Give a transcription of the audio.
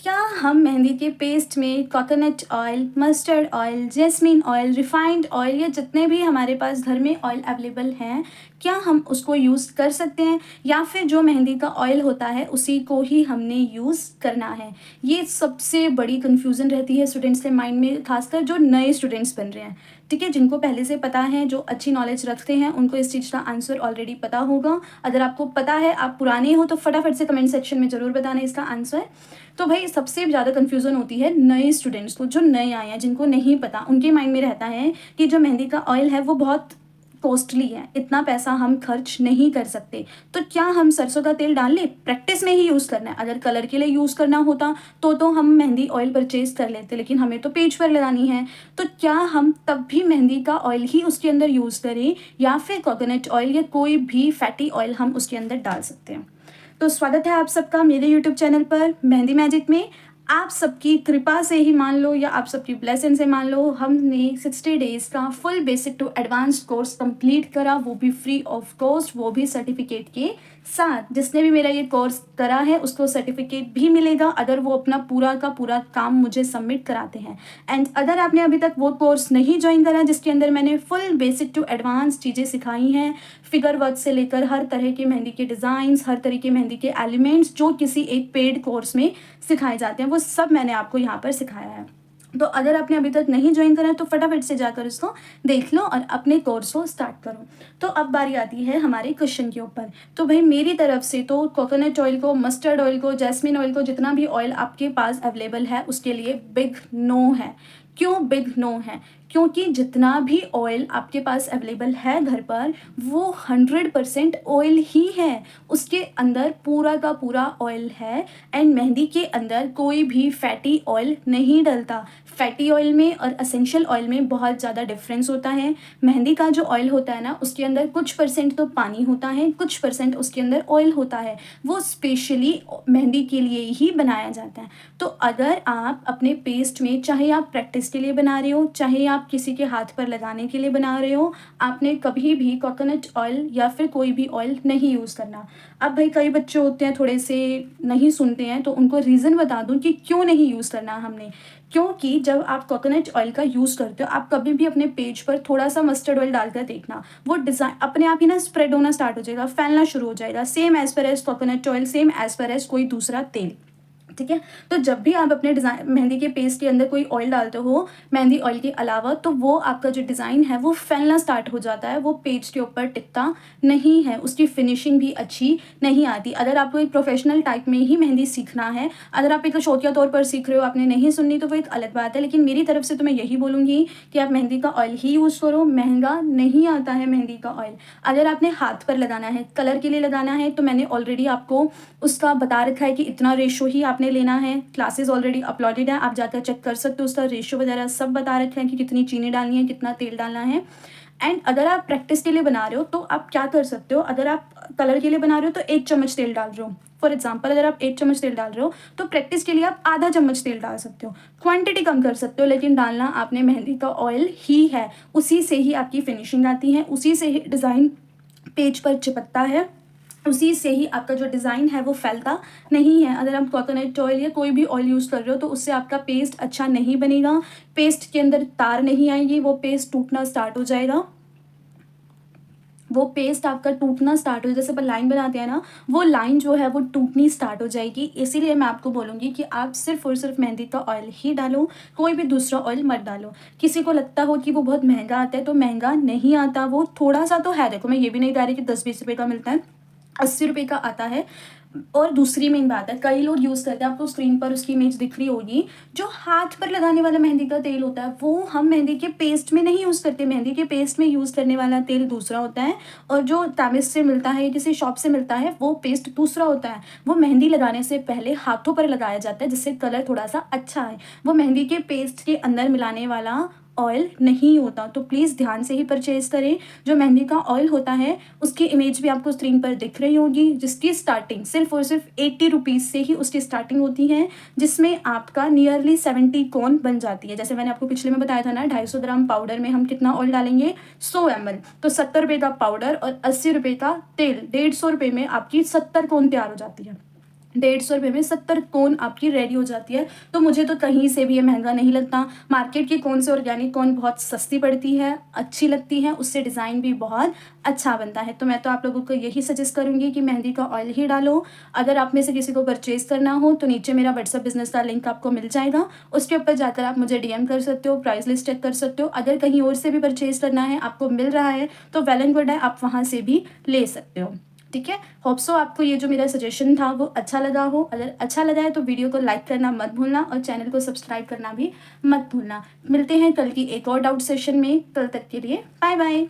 क्या हम मेहंदी के पेस्ट में coconut oil, mustard oil, jasmine oil, refined oil या जितने भी हमारे पास घर में ऑयल अवेलेबल हैं, क्या हम उसको यूज़ कर सकते हैं या फिर जो मेहंदी का ऑयल होता है उसी को ही हमने यूज़ करना है? ये सबसे बड़ी कन्फ्यूज़न रहती है स्टूडेंट्स के माइंड में, खासकर जो नए स्टूडेंट्स बन रहे हैं। ठीक है, जिनको पहले से पता है, जो अच्छी नॉलेज रखते हैं, उनको इस चीज़ का आंसर ऑलरेडी पता होगा। अगर आपको पता है, आप पुराने हो, तो फटाफट से कमेंट सेक्शन में ज़रूर बताना इसका आंसर। तो भाई सबसे ज़्यादा कन्फ्यूज़न होती है नए स्टूडेंट्स को, जो नए आए हैं, जिनको नहीं पता। उनके माइंड में रहता है कि जो मेहंदी का ऑयल है वो बहुत कॉस्टली है, इतना पैसा हम खर्च नहीं कर सकते। तो क्या हम सरसों का तेल डाल लें? प्रैक्टिस में ही यूज़ करना है। अगर कलर के लिए यूज़ करना होता तो हम मेहंदी ऑयल परचेज़ कर लेते, लेकिन हमें तो पेज पर लगानी है। तो क्या हम तब भी मेहंदी का ऑयल ही उसके अंदर यूज़ करें या फिर कोकोनट ऑयल या कोई भी फैटी ऑयल हम उसके अंदर डाल सकते हैं? तो स्वागत है आप सबका मेरे यूट्यूब चैनल पर मेहंदी मैजिक में। आप सबकी कृपा से ही मान लो या आप सबकी ब्लेसिंग से मान लो, हमने 60 डेज़ का full basic to advance course complete करा, वो भी फ्री ऑफ कॉस्ट, वो भी सर्टिफिकेट के साथ। जिसने भी मेरा ये कोर्स करा है उसको सर्टिफिकेट भी मिलेगा अगर वो अपना पूरा का पूरा काम मुझे सबमिट कराते हैं। एंड अगर आपने अभी तक वो कोर्स नहीं ज्वाइन करा जिसके अंदर मैंने फुल बेसिक टू एडवांस चीज़ें सिखाई हैं, फिगर वर्क से लेकर हर तरह के मेहंदी के डिज़ाइंस, हर तरह के मेहंदी के एलिमेंट्स जो किसी एक पेड कोर्स में सिखाए जाते हैं, वो सब मैंने आपको यहाँ पर सिखाया है। तो अगर आपने अभी तक नहीं ज्वाइन करा है तो फटाफट से जाकर उसको देख लो और अपने कोर्स को स्टार्ट करो। तो अब बारी आती है हमारे क्वेश्चन के ऊपर। तो भाई मेरी तरफ से तो कोकोनट ऑयल को, मस्टर्ड ऑयल को, जैस्मिन ऑयल को, जितना भी ऑयल आपके पास अवेलेबल है उसके लिए बिग नो है। क्यों बिग नो है? क्योंकि जितना भी ऑयल आपके पास अवेलेबल है घर पर वो 100% ऑयल ही है, उसके अंदर पूरा का पूरा ऑयल है। एंड मेहंदी के अंदर कोई भी फैटी ऑयल नहीं डलता। फैटी ऑयल में और एसेंशियल ऑयल में बहुत ज़्यादा डिफरेंस होता है। मेहंदी का जो ऑयल होता है ना, उसके अंदर कुछ परसेंट तो पानी होता है, कुछ परसेंट उसके अंदर ऑयल होता है। वो स्पेशली मेहंदी के लिए ही बनाया जाता है। तो अगर आप अपने पेस्ट में, चाहे आप प्रैक्टिस के लिए बना रहे हो, चाहे आप किसी के हाथ पर लगाने के लिए बना रहे हो, आपने कभी भी कोकोनट ऑयल या फिर कोई भी ऑयल नहीं यूज़ करना। अब भाई कई बच्चे होते हैं थोड़े से नहीं सुनते हैं, तो उनको रीज़न बता दूं कि क्यों नहीं यूज़ करना हमने। क्योंकि जब आप कोकोनट ऑयल का यूज़ करते हो, आप कभी भी अपने पेज पर थोड़ा सा मस्टर्ड ऑयल डालकर देखना, वो डिज़ाइन अपने आप ही ना स्प्रेड होना स्टार्ट हो जाएगा, फैलना शुरू हो जाएगा, same as per as coconut oil, same as per as कोई दूसरा तेल। ठीक है, तो जब भी आप अपने डिज़ाइन मेहंदी के पेस्ट के अंदर कोई ऑयल डालते हो मेहंदी ऑयल के अलावा, तो वो आपका जो डिज़ाइन है वो फैलना स्टार्ट हो जाता है, वो पेज के ऊपर टिकता नहीं है, उसकी फिनिशिंग भी अच्छी नहीं आती। अगर आपको एक प्रोफेशनल टाइप में ही मेहंदी सीखना है, अगर आप एक शौकिया तौर पर सीख रहे हो, आपने नहीं सुननी तो वो एक अलग बात है, लेकिन मेरी तरफ से तो मैं यही बोलूँगी कि आप मेहंदी का ऑयल ही यूज़ करो। महंगा नहीं आता है मेहंदी का ऑयल। अगर आपने हाथ पर लगाना है, कलर के लिए लगाना है, तो मैंने ऑलरेडी आपको उसका बता रखा है कि इतना रेशो ही आपने लेना है। क्लासेस ऑलरेडी अपलोडेड है, आप जाकर चेक कर सकते हो, उसका रेशो वगैरह सब बता रखा है कि कितनी चीनी डालनी है, कितना तेल डालना है। एंड अगर आप प्रैक्टिस के लिए बना रहे हो तो आप क्या कर सकते हो, अगर आप कलर के लिए बना रहे हो तो 1 चम्मच तेल डाल रहे हो, फॉर एग्जाम्पल अगर आप 1 चम्मच तेल डाल रहे हो तो प्रैक्टिस के लिए आप आधा चम्मच तेल डाल सकते हो। क्वांटिटी कम कर सकते हो, लेकिन डालना आपने मेहंदी का ऑयल ही है। उसी से ही आपकी फिनिशिंग आती है, उसी से ही डिज़ाइन पेज पर चिपकता है, उसी से ही आपका जो डिज़ाइन है वो फैलता नहीं है। अगर आप कोकोनट ऑयल या कोई भी ऑयल यूज़ कर रहे हो तो उससे आपका पेस्ट अच्छा नहीं बनेगा, पेस्ट के अंदर तार नहीं आएगी, वो पेस्ट टूटना स्टार्ट हो जाएगा, वो पेस्ट आपका टूटना स्टार्ट हो, जैसे अपन लाइन बनाते हैं ना, वो लाइन जो है वो टूटनी स्टार्ट हो जाएगी। इसीलिए मैं आपको बोलूँगी कि आप सिर्फ और सिर्फ मेहंदी का ऑयल ही डालो, कोई भी दूसरा ऑयल मत डालो। किसी को लगता हो कि वो बहुत महंगा आता है, तो महंगा नहीं आता, वो थोड़ा सा तो है। देखो मैं ये भी नहीं कह रही कि 10-20 रुपये का मिलता है, 80 रुपये का आता है। और दूसरी मेन बात है, कई लोग यूज़ करते हैं, आपको स्क्रीन पर उसकी इमेज दिख रही होगी, जो हाथ पर लगाने वाला मेहंदी का तेल होता है वो हम मेहंदी के पेस्ट में नहीं यूज़ करते। मेहंदी के पेस्ट में यूज़ करने वाला तेल दूसरा होता है, और जो तामिस से मिलता है या किसी शॉप से मिलता है वो पेस्ट दूसरा होता है। वो मेहंदी लगाने से पहले हाथों पर लगाया जाता है जिससे कलर थोड़ा सा अच्छा आए। वो मेहंदी के पेस्ट के अंदर मिलाने वाला ऑयल नहीं होता। तो प्लीज़ ध्यान से ही परचेज़ करें। जो मेहंदी का ऑयल होता है उसकी इमेज भी आपको स्क्रीन पर दिख रही होगी, जिसकी स्टार्टिंग सिर्फ और सिर्फ 80 रुपीज़ से ही उसकी स्टार्टिंग होती है, जिसमें आपका नियरली 70 कोन बन जाती है। जैसे मैंने आपको पिछले में बताया था ना, 250 ग्राम पाउडर में हम कितना ऑयल डालेंगे, 100 ml, तो 70 रुपये का पाउडर और 80 रुपये का तेल, 150 रुपये में आपकी 70 कोन तैयार हो जाती है। ₹150 में 70 कोन आपकी रेडी हो जाती है। तो मुझे तो कहीं से भी ये महँगा नहीं लगता। मार्केट की कोन से ऑर्गेनिक कोन बहुत सस्ती पड़ती है, अच्छी लगती है, उससे डिज़ाइन भी बहुत अच्छा बनता है। तो मैं तो आप लोगों को यही सजेस्ट करूँगी कि मेहंदी का ऑयल ही डालो। अगर आप में से किसी को परचेज़ करना हो तो नीचे मेरा व्हाट्सएप बिज़नेस का लिंक आपको मिल जाएगा। उसके ऊपर जाकर आप मुझे डीएम कर सकते हो, प्राइस लिस्ट चेक कर सकते हो। अगर कहीं और से भी परचेज़ करना है, आपको मिल रहा है तो वेल एंड गुड है, आप वहाँ से भी ले सकते हो। ठीक है, होप सो आपको ये जो मेरा सजेशन था वो अच्छा लगा हो। अगर अच्छा लगा है तो वीडियो को लाइक करना मत भूलना और चैनल को सब्सक्राइब करना भी मत भूलना। मिलते हैं कल की एक और डाउट सेशन में, कल तक के लिए बाय बाय।